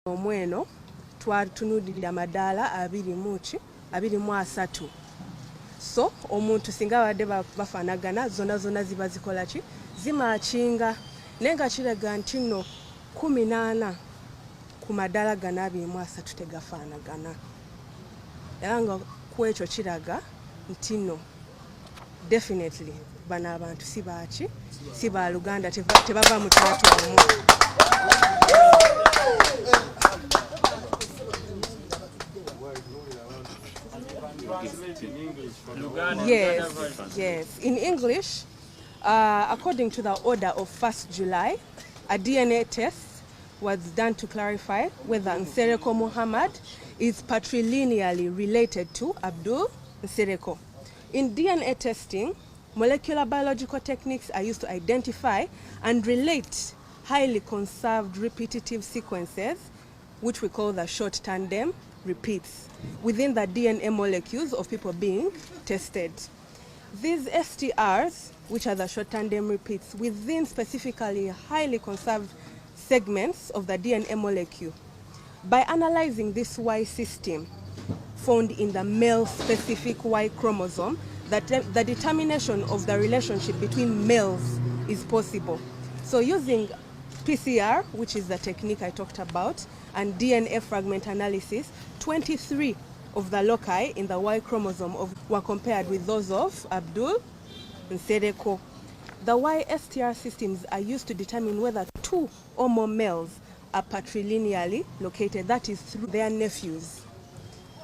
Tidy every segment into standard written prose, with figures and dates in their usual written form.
Omweno twatunulira amadaala 23. So omuntu singa badde bafanagana zona ziba zikola ki zimachinga nenga kiraga nti no 18 ku madaala gana 23 tegafanagana era nga kwekyo kiraga nti no definitely bana abantu si ba Luganda tebava mu twatwamu. Yes. In English, according to the order of 1st July, a DNA test was done to clarify whether Nsereko Muhammad is patrilineally related to Abdul Nsereko. In DNA testing, molecular biological techniques are used to identify and relate highly conserved repetitive sequences, which we call the short tandem repeats, within the DNA molecules of people being tested. These STRs, which are the short tandem repeats, within specifically highly conserved segments of the DNA molecule. By analyzing this Y system found in the male-specific Y chromosome, the determination of the relationship between males is possible. So using PCR, which is the technique I talked about, and DNA fragment analysis, 23 of the loci in the Y chromosome were compared with those of Abdul Nsereko. The Y STR systems are used to determine whether 2 or more males are patrilineally located, that is through their nephews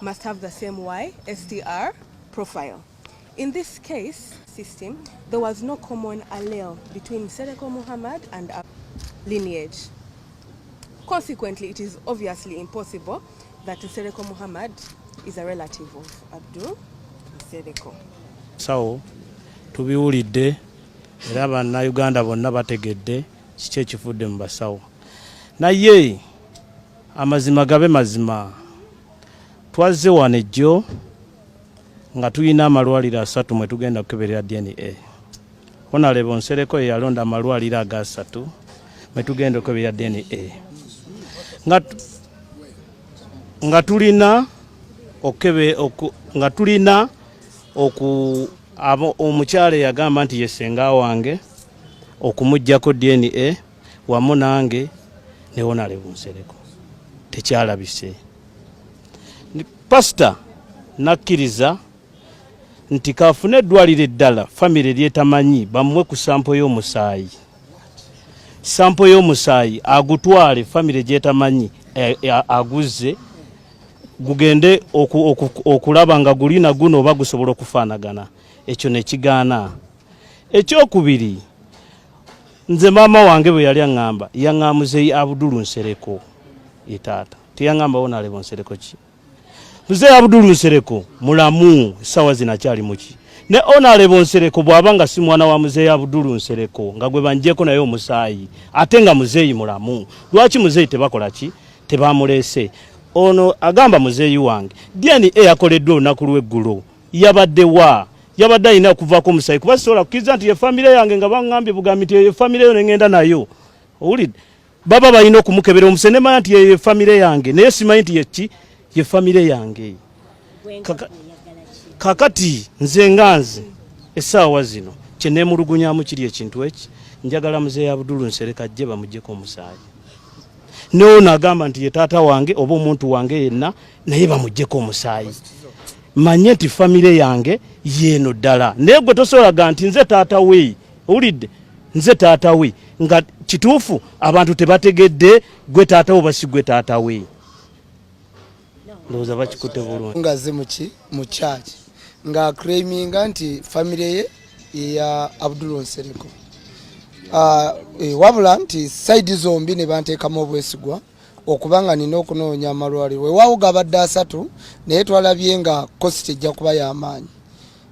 must have the same Y STR profile. In this case system, there was no common allele between Nsereko Muhammad and Abdul lineage. Consequently, it is obviously impossible that Nsereko Muhammad is a relative of Abdul Nsereko. So, tubiwulidde era bannayuganda bonna bategedde kiki ekifudde mu basawo. Naye amazima gabe mazima. Twazze wano ejjo nga tulina amalwaliro 3 mwe tugenda kukeberera DNA. Honorable Nsereko yalonda amalwaliro aga 3 mwe tugenda okukeberera DNA. Nga tulina omukyala yagamba nti yesenga wange okumujjako DNA wamu nange ne Honorable Nsereko tekyalabise. Pastor nakkiriza nti kafune eddwaliro eddala famire lyetamanyi bamuwe ku sampo y'omusaayi. Sampo y'omusaayi agutwale famire gyetamanyi aguzze gugende okulaba nga gulina guno oba gusobola okufaanagana. Ekyo ne kigaana. Ekyokubiri, nze maama wange bwe yali aŋŋamba yaŋŋamuze Abdul Nsereko etaata teyaŋŋamba Honorable Nsereko ki. Muze Abdul Nsereko mulamu sawa zinakyali muki. Ne Honorable Nsereko bw'aba nga si mwana wa muzeeyi Abdul Nsereko nga gwe banjeko naye omusaayi ate nga muzeeyi mulamu. Lwaki muzeeyi tebakola ki? Tebamulese. Ono agamba muzeeyi wange DNA yakoleddwa olunaku lw'eggulo yabadde wa yabadde alina okuvaako omusaayi kuba sisobola kukkiriza nti ye famire yange nga baŋŋambye bugambi nti ye famire yo ne ŋŋenda nayo. Owulidde baba balina okumukebera omuse ne manya nti ye famire yange naye simanyi nti ye famire yange. Kakati nze nganze essaawa zino kye neemulugunyaamu kiri ekintu eki njagala muzeeyi Abdul Nsereko ajje bamuggyeko omusaayi. N'ono agamba nti ye taata wange oba omuntu wange yenna naye bamuggyeko omusaayi. Manye nti famire yange yeeno ddala. Naye gwe tosobolaga nti nze taata we. Owulidde? Nze taata we. Nga kituufu abantu tebategedde gwe taata oba si gwe taata we. Ndowooza bakikutte bulungi. Ngaze mu church nga claiminga nti famire ye ya Abdul Nsereko. Wabula nti side zombi ne banteekamu obwesigwa okubanga nina okunoonya amalwaliro. Weewaawo gabadde 3 naye twalabye nga cost ejja kuba y'amaanyi.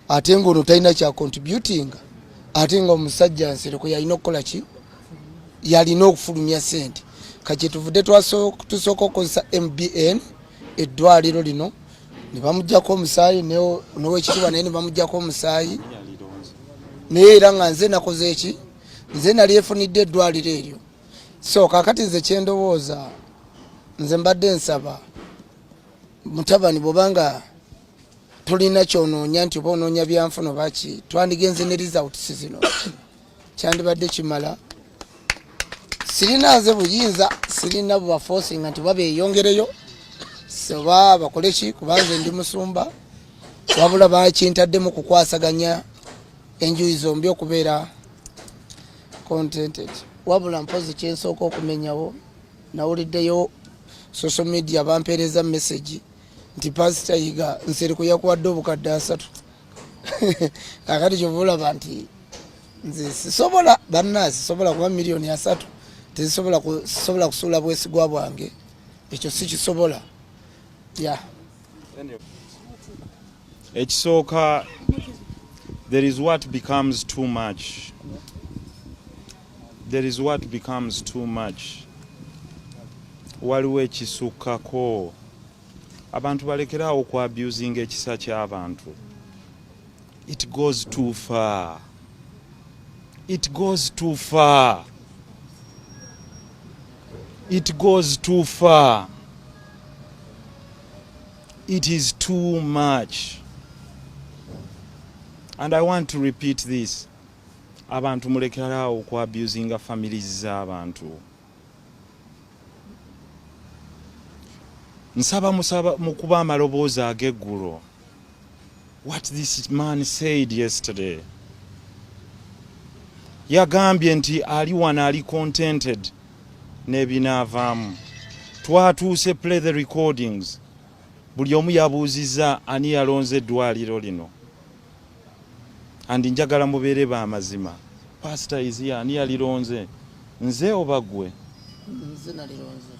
Ate ng'ono talina kya contributing. Ate nga omusajja Nsereko yalina okukola ki? Yalina okufulumya ssente. Kati tuvudde tusooka okukozesa MBN eddwaliro lino ne bamuggyako omusaayi n'owekitiibwa naye ne bamuggyako omusaayi. Naye era nga nze nakoze eki? Nze nali efunidde eddwaliro eryo. So kakati nze kyendowooza nze mbadde nsaba mutabani bwobanga tulina kyonoonya nti oba onoonya byanfuno baki twandigenze ne results zino kyandibadde kimala. Sirina nze buyinza, sirina bwa forcing nti babeeyongereyo soba bakole ki kubanze ndi musumba, wabula bakintaddemu kukwasaganya enjuyi zombi okubeera contented. Wabula mpozi kyensooka okumenyawo nawuliddeyo social media bampeereza message nti Pastor Yiga Nsereko yakuwadde obukadde 3 akati kyovulaba nti nze sisobola bannansi sisobola kuba miliyoni 3 tezisobola kusuula bwesigwa bwange, ekyo si kisobola. Ekisooka, there is what becomes too much. There is what becomes too much. Waliwo ekisukkako. Abantu balekerawo ku abusing ekisa ky'abantu. It goes too far. It goes too far. It goes too far. It is too much. And I want to repeat this. Abantu mulekerawo ku abusing families z'abantu. Nsaba mukuba amaloboozi ag'eggulo. What this man said yesterday. Yagambye nti ali wana ali contented n'ebinaavaamu. Twatuuse play the recordings. Buli omu yabuuzizza ani yalonze eddwaliro lino. Andi njagala mubeere b'amazima. Pastor is here, ani yalironze? Nze oba ggwe? Nze nalironze.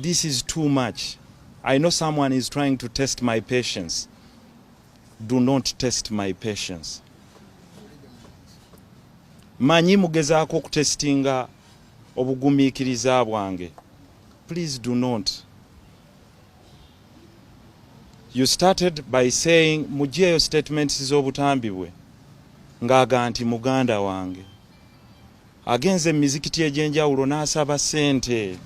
This is too much. I know someone is trying to test my patience. Do not test my patience. Manyi mugezaako okutestinga obugumiikiriza bwange. Please do not. You started by saying mujeyo statements z'obutambi bwe ng'aga nti muganda wange agenze mizikiti egy'enjawulo n'asaba ssente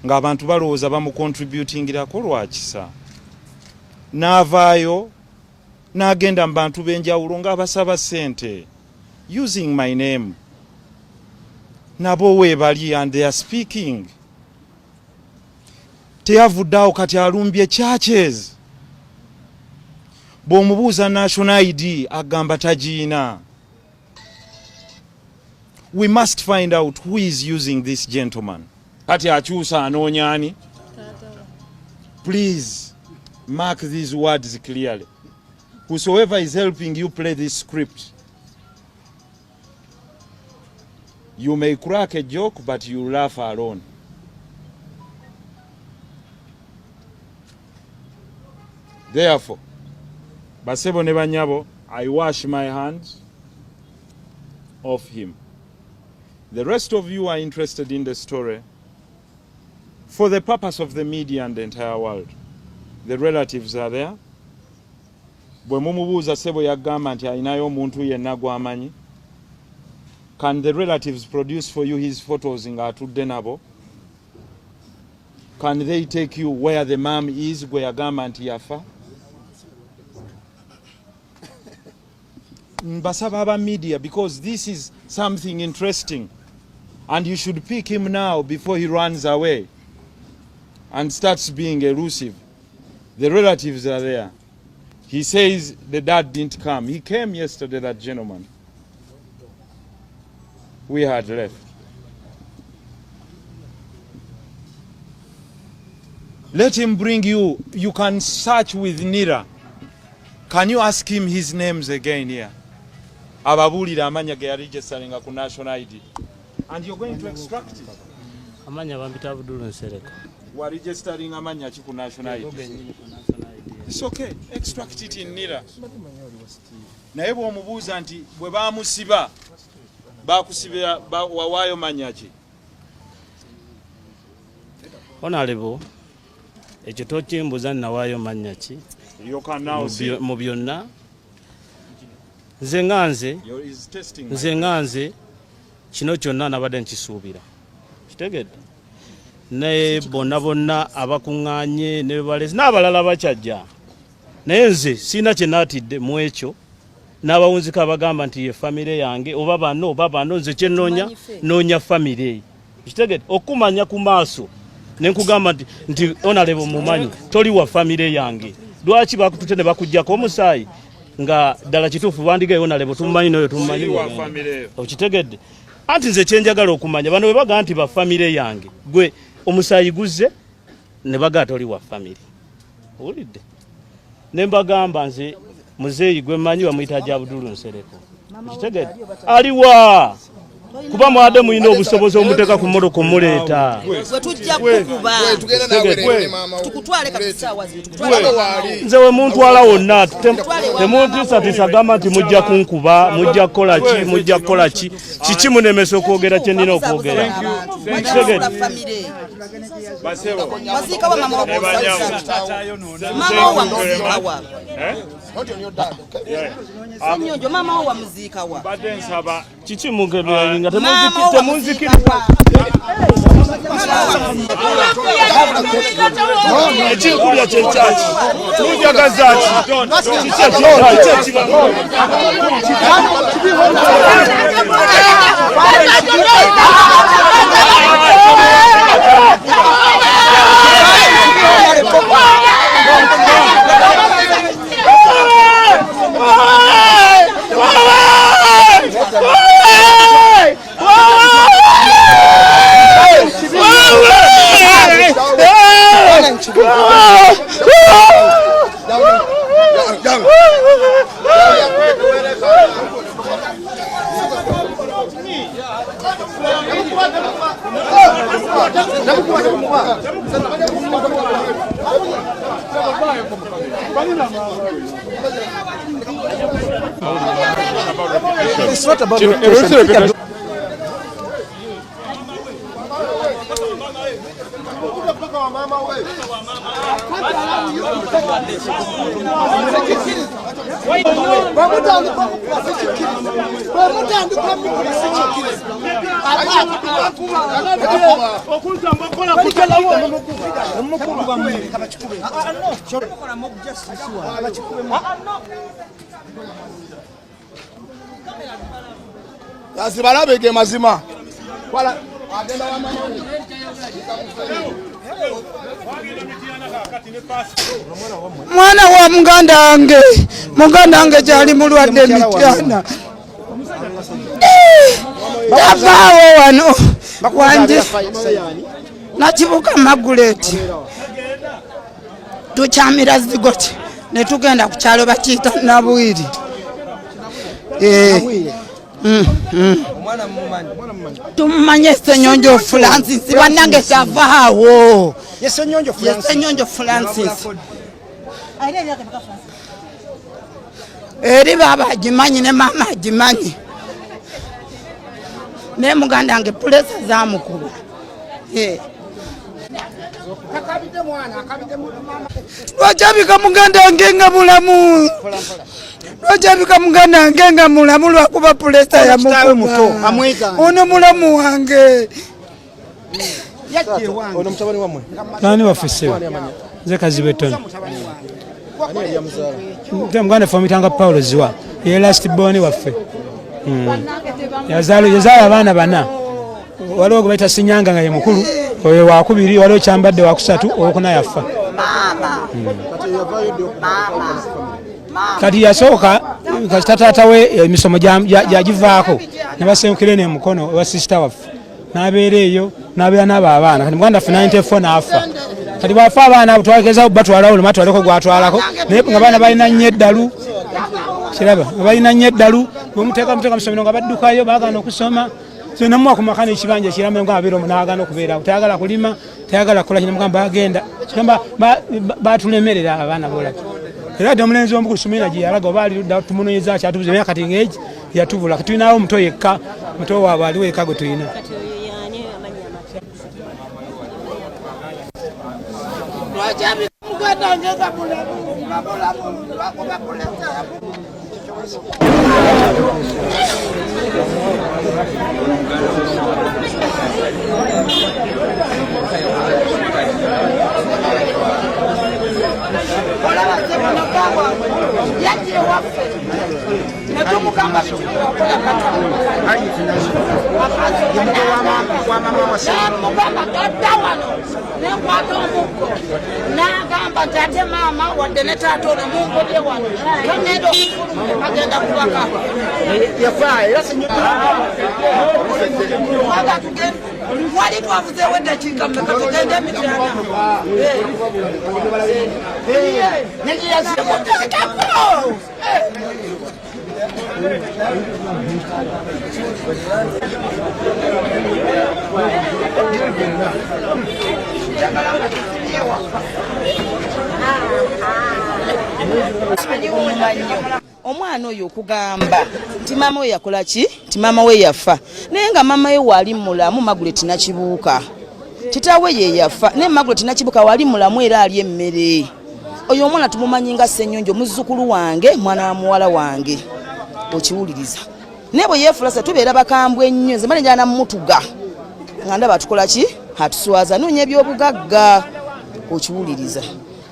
ng'abantu balowooza bamucontributingirako lwakisa, n'avaayo n'agenda mu bantu b'enjawulo ng'abasaba ssente using my name. Nabo weebali and they are speaking. Teyavuddeawo kati alumbye churches. Bw'omubuuza national ID agamba tagiina. We must find out who is using this gentleman. Kati akyusa anoonya ani? Please mark these words clearly. Whosoever is helping you play this script, you may crack a joke, but you laugh alone. Therefore, basebo ne banyabo, I wash my hands of him. The rest of you are interested in the story for the purpose of the media and the entire world. The relatives are there. Bwe mumubuuza sebo yagamba nti alinayo omuntu yenna gw'amanyi. Can the relatives produce for you his photos ng'atudde nabo? Can they take you where the mom is gwe yagamba nti yafa? Mbasaba aba media, because this is something interesting and you should pick him now before he runs away and starts being elusive. The relatives are there. He says the dad didn't come. He came yesterday, that gentleman. We had left. Let him bring you. You can search with Nira. Can you ask him his names again here? Ababuulira amanya ge yaregistaringa ku national ID. And you're going to extract it. Amanya bambita Nsereko. Wa registering amanya ki ku national ID. It's okay. Extract it in Nira. Naye bw'omubuuza nti bwe baamusiba bakusibira wawaayo manya ki? Honorable, ekyo tokimbuuza nawaayo manya ki? Mu byonna nze nganze kino kyonna nabadde nkisuubira. Kitegedde? ne bonna abakuŋŋaanye ne balezi n'abalala bakyajja naye nze sina kye naatidde mu ekyo n'abawunzika abagamba nti ye famire yange oba bano nze kye noonya famire kitegete okumanya ku maaso ne nkugamba nti onalebo mumanyi toli wa famire yange lwaki bakutute ne bakuggyako omusaayi nga ddala kituufu bandigayo onalebo tumumanyi n'oyo tumumanyi okitegedde anti nze kyenjagala okumanya bano bwe bagaa nti ba famire yange gwe omusaayi guzze ne bagaa toli wa famire owulidde ne mbagamba nze muzeeyi gwe mmanyi bamuyita Abdul Nsereko kitegedde aliwa kuba mwade muyina obusobozi omuteeka ku motoka kumuleeta nze we muntwala wonna temuntiisatiisa gamba nti mujja kunkuba mujja kukola ki kiki munemesa okwogera kye nnina okwogera kiki mugebeeringa temunzikiriza ekinkulya kyekyaki munjagazaki It's not about reputation. Balabe mazima. Mwana wa muganda wange jali mulwadde emityana tavaawo wano wanje nakibuka Maguleti tukyamira zigoti ne tugenda ku kyalo bakiyita Nabwiri tumanye Ssenyonjo Francis bannange tavaawo Ssenyonjo Francis eri baba agimanyi ne mama agimanyi ne muganda wange pulesa zamukuba lwajabika muganda wange nga mulamu lwajabika muganda wange nga mulamu lwakuba pulesa yamukuba ono mulamu wange nani waffe nze Kazibe Tony muganda ffe omuyitanga Paulo Ziwa ye last born waffe yazaala abaana bana waliwo gwe bayita Sinyanga nga ye mukulu oyo wakubiri waliwo Kyambadde wakusatu owokuna yafa kati yasooka taata we emisomo gyagivaako nebasengukira eno emukono wa sisita waffe n'abeera eyo n'abeera n'abo abaana kati muganda ffe 94 n'afa kati bwafa abaana abo twageza batwalawo oluma twaleko gwatwalako naye nga baana balina nnyo eddalu kiraba balina nnyo eddalu bwemuteeka musomero nga baddukayo baagana okusoma namuwa ku maka n'ekibanja ekiramu nga abeera omunaagana okubeerawo tayagala kulima tayagala kukola kino mugamba bagenda kigamba batulemerera abaana bolaba era dde omulenzi omukulu Sumina gye yalaga oba alidda tumunoonyeza kyatubuza emyaka kati ng'egi yatubula tulinawo omuto yekka muto waabwe aliwo yekka gwe tulina n'agamba nti ate maama wadde ne taata ono mungodye wano togenda okufuluma agenda kubaka wali twavuzeewo eddakiika mmeka tugende emityana omwana oyo okugamba nti maama we yakola ki nti maama we yafa naye nga maama we wali mulamu Margaret Nakibuuka kitaawe ye yafa naye Margaret Nakibuuka wali mulamu era ali emmere oyo omwana tumumanyi nga Ssennyonjo muzzukulu wange mwana wa muwala wange okiwuliriza naye bwe yeefulasa tubeera bakambwe ennyo nze mane njala namutuga nga ndaba tukola ki atuswaza noonya ebyobugagga okiwuliriza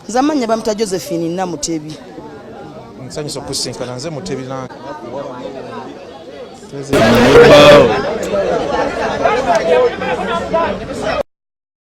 nze amanya bamuta Josephine Namutebi nsanyusa okusinkana nze Mutebi nange